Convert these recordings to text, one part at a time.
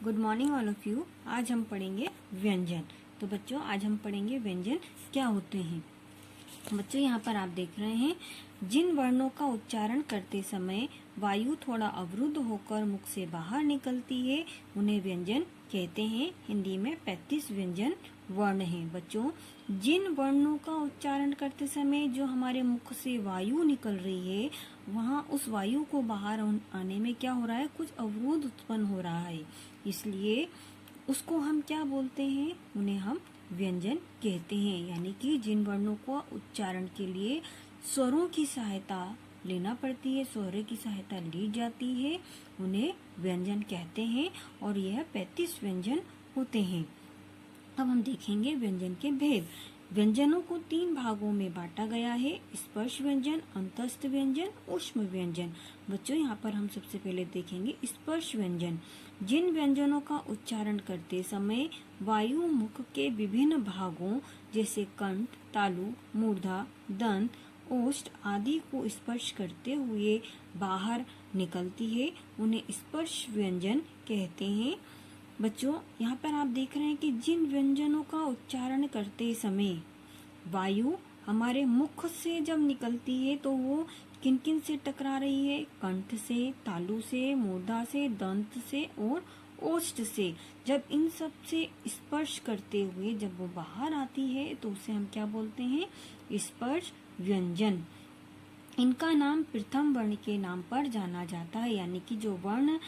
Good morning all of you. आज हम पढ़ेंगे व्यंजन। तो बच्चों आज हम पढ़ेंगे व्यंजन क्या होते हैं। बच्चों यहाँ पर आप देख रहे हैं, जिन वर्णों का उच्चारण करते समय वायु थोड़ा अवरुद्ध होकर मुख से बाहर निकलती है उन्हें व्यंजन कहते हैं। हिंदी में 35 व्यंजन वर्ण हैं। बच्चों जिन वर्णों का उच्चारण करते समय जो हमारे मुख से वायु निकल रही है, वहाँ उस वायु को बाहर आने में क्या हो रहा है, कुछ अवरोध उत्पन्न हो रहा है, इसलिए उसको हम क्या बोलते हैं, उन्हें हम व्यंजन कहते हैं। यानी कि जिन वर्णों को उच्चारण के लिए स्वरों की सहायता लेना पड़ती है, स्वर की सहायता ली जाती है, उन्हें व्यंजन कहते हैं। और यह 35 व्यंजन होते हैं। अब हम देखेंगे व्यंजन के भेद। व्यंजनों को 3 भागों में बांटा गया है, स्पर्श व्यंजन, अंतस्थ व्यंजन, ऊष्म व्यंजन। बच्चों यहाँ पर हम सबसे पहले देखेंगे स्पर्श व्यंजन। जिन व्यंजनों का उच्चारण करते समय वायु मुख के विभिन्न भागों जैसे कंठ, तालु, मूर्धा, दंत, ओष्ठ आदि को स्पर्श करते हुए बाहर निकलती है, उन्हें स्पर्श व्यंजन कहते हैं। बच्चों यहाँ पर आप देख रहे हैं कि जिन व्यंजनों का उच्चारण करते समय वायु हमारे मुख से जब निकलती है तो वो किन किन से टकरा रही है, कंठ से, तालु से, मूर्धा से, दंत से और ओष्ठ से। जब इन सब से स्पर्श करते हुए जब वो बाहर आती है तो उसे हम क्या बोलते हैं, स्पर्श व्यंजन। इनका नाम प्रथम वर्ण के नाम पर जाना जाता है। यानी कि जो वर्ण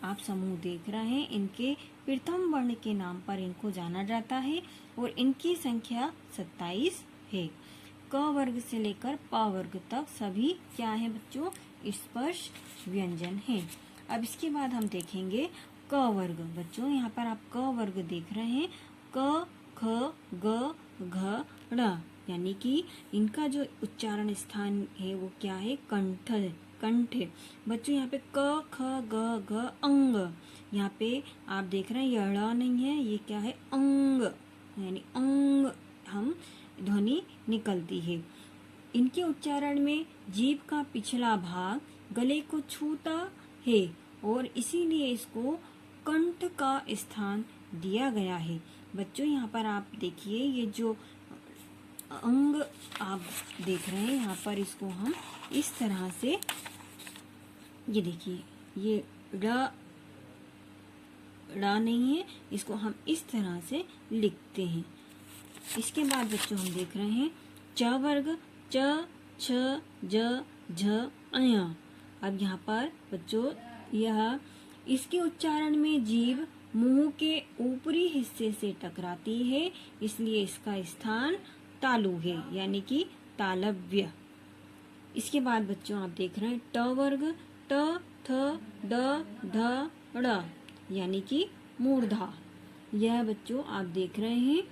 आप समूह देख रहे हैं, इनके प्रथम वर्ण के नाम पर इनको जाना जाता है और इनकी संख्या 27 है। क वर्ग से लेकर प वर्ग तक सभी क्या है बच्चों, स्पर्श व्यंजन हैं। अब इसके बाद हम देखेंगे क वर्ग। बच्चों यहाँ पर आप क वर्ग देख रहे हैं, क, ख, ग, घ, ड़। यानी कि इनका जो उच्चारण स्थान है वो क्या है, कंठ, कंठ है। बच्चों यहाँ पे क, ख, ग, घ, अंग। यहाँ पे आप देख रहे हैं ये ड़ नहीं है, ये क्या है, अंग, यानी अंग हम ध्वनि निकलती है। इनके उच्चारण में जीभ का पिछला भाग गले को छूता है और इसीलिए इसको कंठ का स्थान दिया गया है। बच्चों यहाँ पर आप देखिए, ये जो अंग आप देख रहे हैं, यहाँ पर इसको हम इस तरह से, ये देखिए ये ड़ नहीं है, इसको हम इस तरह से लिखते हैं। इसके बाद बच्चों हम देख रहे हैं च वर्ग, च, छ, ज, झ, अय। अब यहाँ पर बच्चों यह इसके उच्चारण में जीभ मुंह के ऊपरी हिस्से से टकराती है, इसलिए इसका स्थान तालु है, यानी कि तालव्य। इसके बाद बच्चों आप देख रहे हैं ट वर्ग, ट, थ, ड, ढ, ड़, यानी कि मूर्धा। यह बच्चों आप देख रहे हैं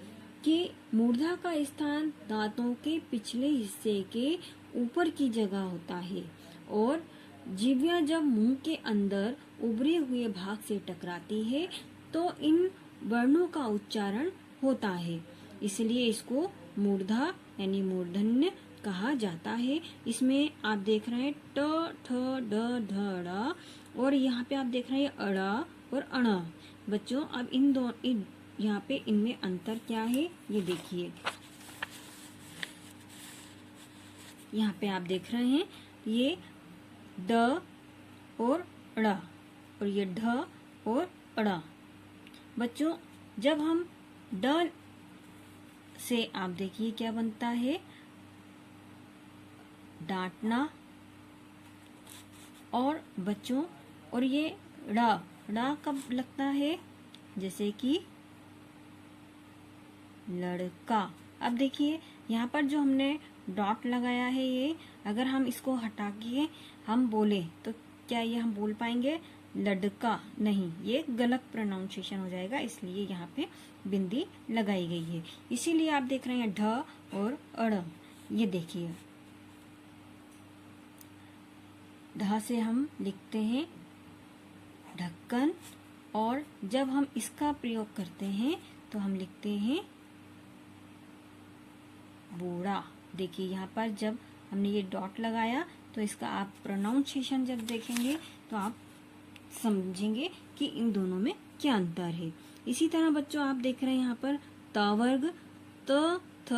कि मूर्धा का स्थान दांतों के पिछले हिस्से के ऊपर की जगह होता है और जीवा जब मुंह के अंदर उभरे हुए भाग से टकराती है तो इन वर्णों का उच्चारण होता है, इसलिए इसको मूर्धा यानी मूर्धन्य कहा जाता है। इसमें आप देख रहे हैं ट, ठ, ड, ढ, ड़ और यहाँ पे आप देख रहे हैं अड़ा और अण। बच्चों अब यहाँ पे इनमें अंतर क्या है, ये देखिए। यहाँ पे आप देख रहे हैं ये ड और ड़ और ये ढ और अड़। बच्चों जब हम ड से आप देखिए क्या बनता है, डांटना। और बच्चों और ये ड़ कब लगता है, जैसे कि लड़का। अब देखिए यहाँ पर जो हमने डॉट लगाया है, ये अगर हम इसको हटा के हम बोले तो क्या ये हम बोल पाएंगे, लड़का नहीं, ये गलत प्रोनाउंसिएशन हो जाएगा, इसलिए यहाँ पे बिंदी लगाई गई है। इसीलिए आप देख रहे हैं ढ और अड़। ये देखिए ढ से हम लिखते हैं ढक्कन और जब हम इसका प्रयोग करते हैं तो हम लिखते हैं बूढ़ा। देखिए यहाँ पर जब हमने ये डॉट लगाया तो इसका आप प्रोनाउंसिएशन जब देखेंगे तो आप समझेंगे कि इन दोनों में क्या अंतर है। इसी तरह बच्चों आप देख रहे हैं यहाँ पर त वर्ग, त, थ,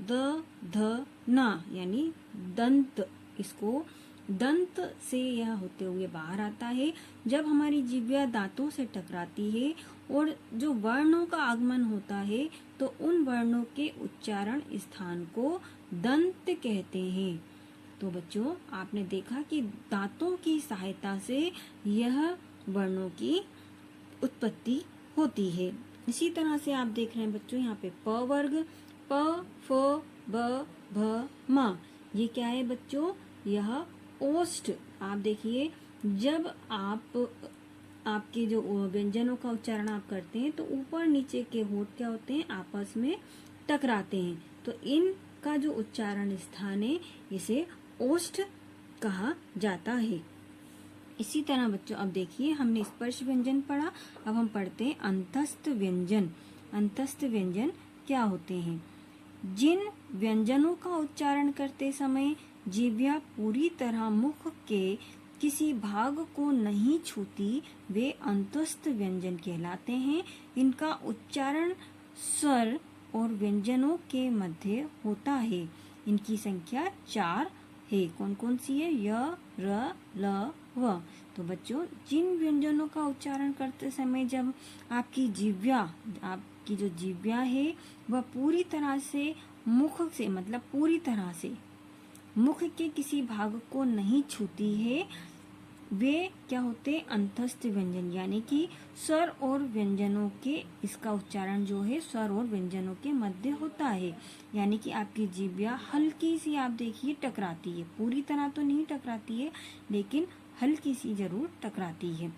द, ध, ना यानी दंत, इसको दंत से यह होते हुए बाहर आता है। जब हमारी जिह्वा दांतों से टकराती है और जो वर्णों का आगमन होता है तो उन वर्णों के उच्चारण स्थान को दंत कहते हैं। तो बच्चों आपने देखा कि दांतों की सहायता से यह वर्णों की उत्पत्ति होती है। इसी तरह से आप देख रहे हैं बच्चों यहाँ पे प वर्ग, प, फ, ब, भ, म, ये क्या है बच्चों, यह ओष्ठ। आप देखिए जब आपके जो व्यंजनों का उच्चारण आप करते हैं तो ऊपर नीचे के होंठ क्या होते हैं, आपस में टकराते हैं, तो इनका जो उच्चारण स्थान है इसे ओष्ठ कहा जाता है। इसी तरह बच्चों अब देखिए हमने स्पर्श व्यंजन पढ़ा, अब हम पढ़ते हैं अंतस्थ व्यंजन। अंतस्थ व्यंजन क्या होते हैं? जिन व्यंजनों का उच्चारण करते समय जिह्वा पूरी तरह मुख के किसी भाग को नहीं छूती वे अंतस्थ व्यंजन कहलाते हैं। इनका उच्चारण स्वर और व्यंजनों के मध्य होता है। इनकी संख्या 4 है। कौन कौन सी है? य, र, ल, व। तो बच्चों जिन व्यंजनों का उच्चारण करते समय जब आपकी जो जिह्वा है वह पूरी तरह से मुख से मतलब पूरी तरह से मुख के किसी भाग को नहीं छूती है वे क्या होते हैं? अंतस्थ व्यंजन, यानी कि स्वर और व्यंजनों के इसका उच्चारण जो है स्वर और व्यंजनों के मध्य होता है। यानी कि आपकी जिह्वा हल्की सी आप देखिए टकराती है, पूरी तरह तो नहीं टकराती है लेकिन हल्की सी जरूर टकराती है।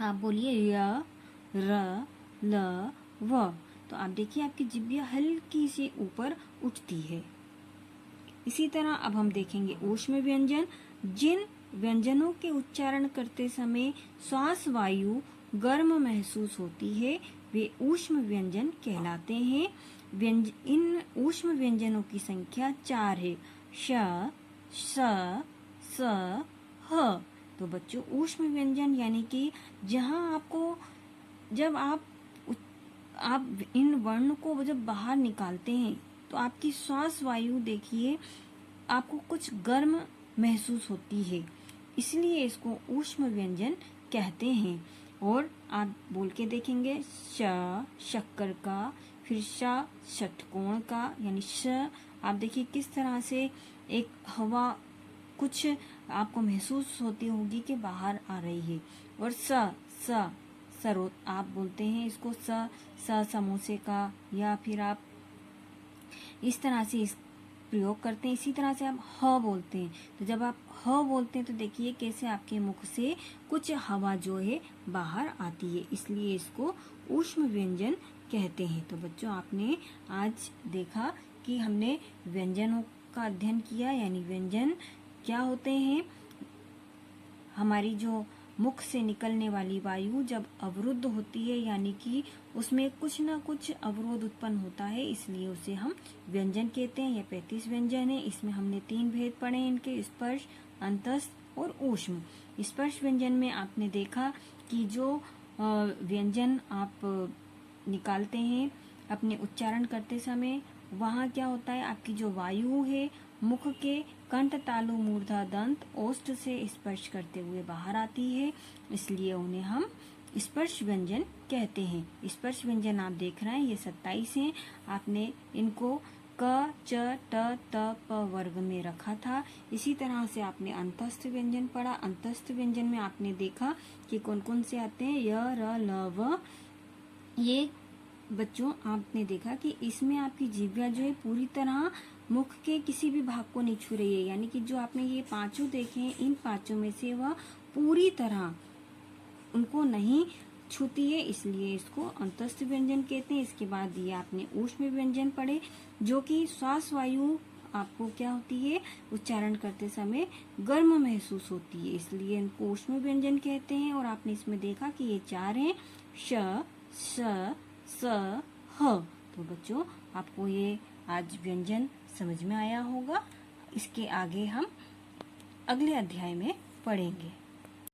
आप बोलिए य, र, ल, व, तो आप देखिए आपकी जिह्वा हल्की सी ऊपर उठती है। इसी तरह अब हम देखेंगे ऊष्म व्यंजन। जिन व्यंजनों के उच्चारण करते समय श्वास वायु गर्म महसूस होती है वे ऊष्म व्यंजन कहलाते हैं। इन ऊष्म व्यंजनों की संख्या 4 है। श, स, स, ह। तो बच्चों ऊष्म व्यंजन यानी कि जहाँ जब आप इन वर्ण को जब बाहर निकालते हैं तो आपकी श्वास वायु देखिए आपको कुछ गर्म महसूस होती है, इसलिए इसको ऊष्म व्यंजन कहते हैं। और आप बोल के देखेंगे श शक्कर का, फिर श षटकोण का, यानी श आप देखिए किस तरह से एक हवा कुछ आपको महसूस होती होगी कि बाहर आ रही है। और स सरोत आप बोलते हैं इसको स समोसे का, या फिर आप इस तरह से इस प्रयोग करते हैं। इसी तरह से आप ह बोलते हैं, तो जब आप ह बोलते हैं तो देखिए कैसे आपके मुख से कुछ हवा जो है बाहर आती है, इसलिए इसको ऊष्म व्यंजन कहते हैं। तो बच्चों आपने आज देखा कि हमने व्यंजनों का अध्ययन किया, यानी व्यंजन क्या होते हैं। हमारी जो मुख से निकलने वाली वायु जब अवरुद्ध होती है, यानी कि उसमें कुछ ना कुछ अवरोध उत्पन्न होता है, इसलिए उसे हम व्यंजन कहते हैं। यह 35 व्यंजन है। इसमें हमने 3 भेद पढ़े इनके, स्पर्श, अंतस्थ और ऊष्म। स्पर्श व्यंजन में आपने देखा कि जो व्यंजन आप निकालते हैं अपने उच्चारण करते समय, वहाँ क्या होता है, आपकी जो वायु है मुख के कंठ तालु मूर्धा दंत ओष्ठ से स्पर्श करते हुए बाहर आती है, इसलिए उन्हें हम स्पर्श व्यंजन कहते हैं। स्पर्श व्यंजन आप देख रहे हैं ये 27 हैं। आपने इनको क, च, ट, त, प वर्ग में रखा था। इसी तरह से आपने अंतस्थ व्यंजन पढ़ा। अंतस्थ व्यंजन में आपने देखा कि कौन कौन से आते हैं, य, र, ल, व। ये बच्चों आपने देखा कि इसमें आपकी जिह्वा जो है पूरी तरह मुख के किसी भी भाग को नहीं छू रही है, यानी कि जो आपने ये 5 देखे हैं इन 5 में से वह पूरी तरह उनको नहीं छूती है, इसलिए इसको अंतस्थ व्यंजन कहते हैं। इसके बाद ये आपने ऊष्म व्यंजन पढ़े, जो कि श्वास वायु आपको क्या होती है, उच्चारण करते समय गर्म महसूस होती है, इसलिए इनको ऊष्म व्यंजन कहते हैं। और आपने इसमें देखा कि ये 4 हैं, श, स, ह। तो बच्चों आपको ये आज व्यंजन समझ में आया होगा। इसके आगे हम अगले अध्याय में पढ़ेंगे।